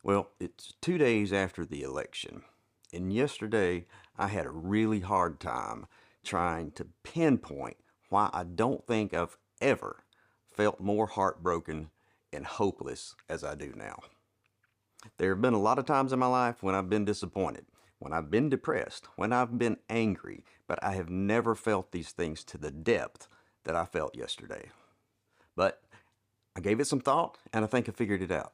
Well, it's 2 days after the election, and yesterday I had a really hard time trying to pinpoint why I don't think I've ever felt more heartbroken and hopeless as I do now. There have been a lot of times in my life when I've been disappointed, when I've been depressed, when I've been angry, but I have never felt these things to the depth that I felt yesterday. But I gave it some thought and I think I figured it out.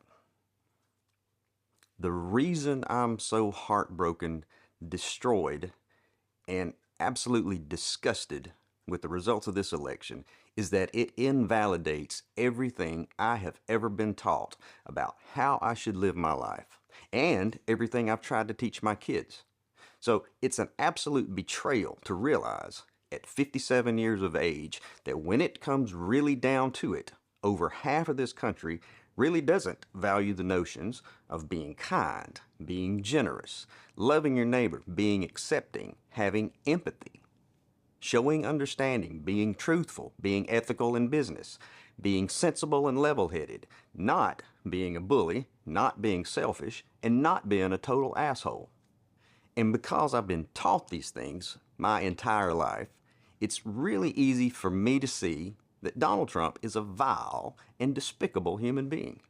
The reason I'm so heartbroken, destroyed, and absolutely disgusted with the results of this election is that it invalidates everything I have ever been taught about how I should live my life and everything I've tried to teach my kids. So it's an absolute betrayal to realize at 57 years of age that when it comes really down to it, over half of this country really doesn't value the notions of being kind, being generous, loving your neighbor, being accepting, having empathy, showing understanding, being truthful, being ethical in business, being sensible and level headed, not being a bully, not being selfish, and not being a total asshole. And because I've been taught these things my entire life, it's really easy for me to see that Donald Trump is a vile and despicable human being.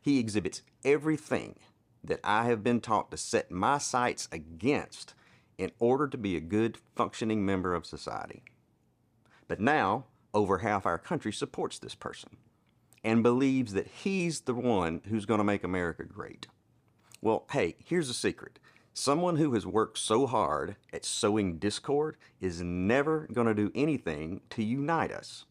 He exhibits everything that I have been taught to set my sights against in order to be a good functioning member of society. But now, over half our country supports this person and believes that he's the one who's going to make America great. Well, hey, here's a secret. Someone who has worked so hard at sowing discord is never going to do anything to unite us.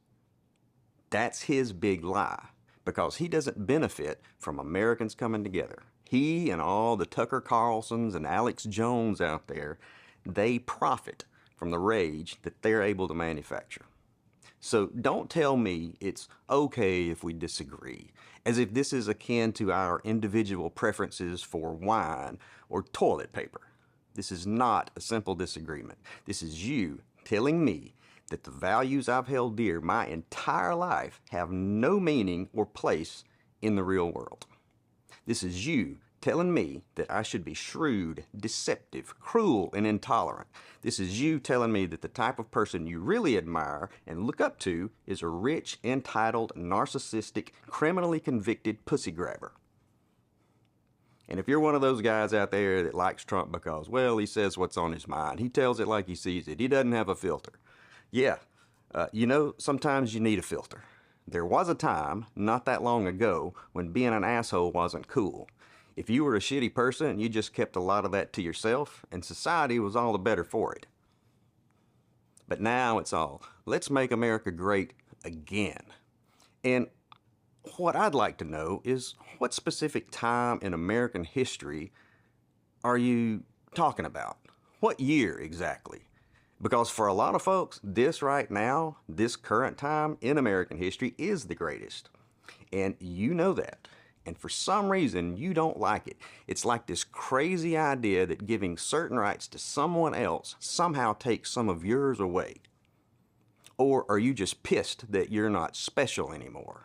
That's his big lie, because he doesn't benefit from Americans coming together. He and all the Tucker Carlsons and Alex Jones out there, they profit from the rage that they're able to manufacture. So don't tell me it's okay if we disagree, as if this is akin to our individual preferences for wine or toilet paper. This is not a simple disagreement. This is you telling me that the values I've held dear my entire life have no meaning or place in the real world. This is you telling me that I should be shrewd, deceptive, cruel, and intolerant. This is you telling me that the type of person you really admire and look up to is a rich, entitled, narcissistic, criminally convicted pussy grabber. And if you're one of those guys out there that likes Trump because, well, he says what's on his mind, he tells it like he sees it, he doesn't have a filter. Yeah, sometimes you need a filter. There was a time, not that long ago, when being an asshole wasn't cool. If you were a shitty person, you just kept a lot of that to yourself, and society was all the better for it. But now it's all, let's make America great again. And what I'd like to know is what specific time in American history are you talking about? What year exactly? Because for a lot of folks, this right now, this current time in American history is the greatest. And you know that. And for some reason, you don't like it. It's like this crazy idea that giving certain rights to someone else somehow takes some of yours away. Or are you just pissed that you're not special anymore?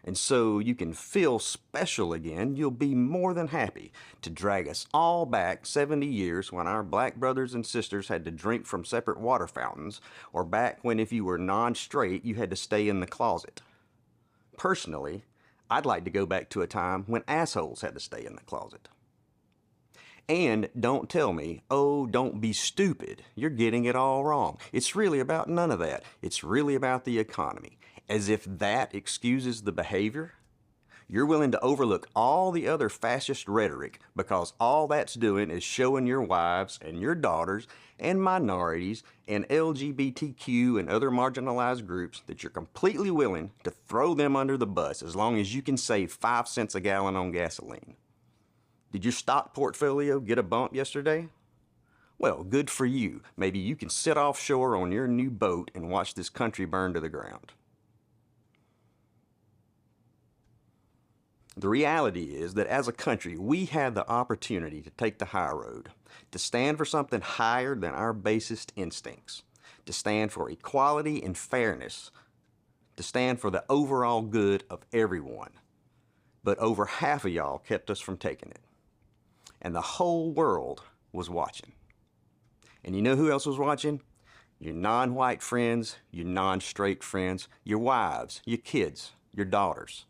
And so you can feel special again, you'll be more than happy to drag us all back 70 years when our black brothers and sisters had to drink from separate water fountains, or back when if you were non-straight, you had to stay in the closet. Personally, I'd like to go back to a time when assholes had to stay in the closet. And don't tell me, oh, don't be stupid. You're getting it all wrong. It's really about none of that. It's really about the economy. As if that excuses the behavior. You're willing to overlook all the other fascist rhetoric because all that's doing is showing your wives and your daughters and minorities and LGBTQ and other marginalized groups that you're completely willing to throw them under the bus as long as you can save 5 cents a gallon on gasoline. Did your stock portfolio get a bump yesterday? Well, good for you. Maybe you can sit offshore on your new boat and watch this country burn to the ground. The reality is that as a country, we had the opportunity to take the high road, to stand for something higher than our basest instincts, to stand for equality and fairness, to stand for the overall good of everyone. but over half of y'all kept us from taking it. And the whole world was watching. And you know who else was watching? Your non-white friends, your non-straight friends, your wives, your kids, your daughters.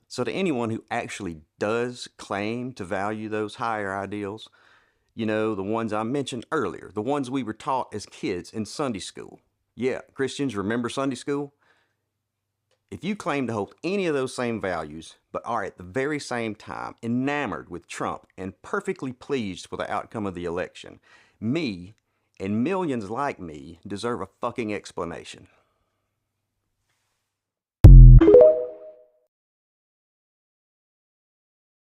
So to anyone who actually does claim to value those higher ideals, you know, the ones I mentioned earlier, the ones we were taught as kids in Sunday school. Yeah, Christians, remember Sunday school? If you claim to hold any of those same values, but are at the very same time enamored with Trump and perfectly pleased with the outcome of the election, me and millions like me deserve a fucking explanation.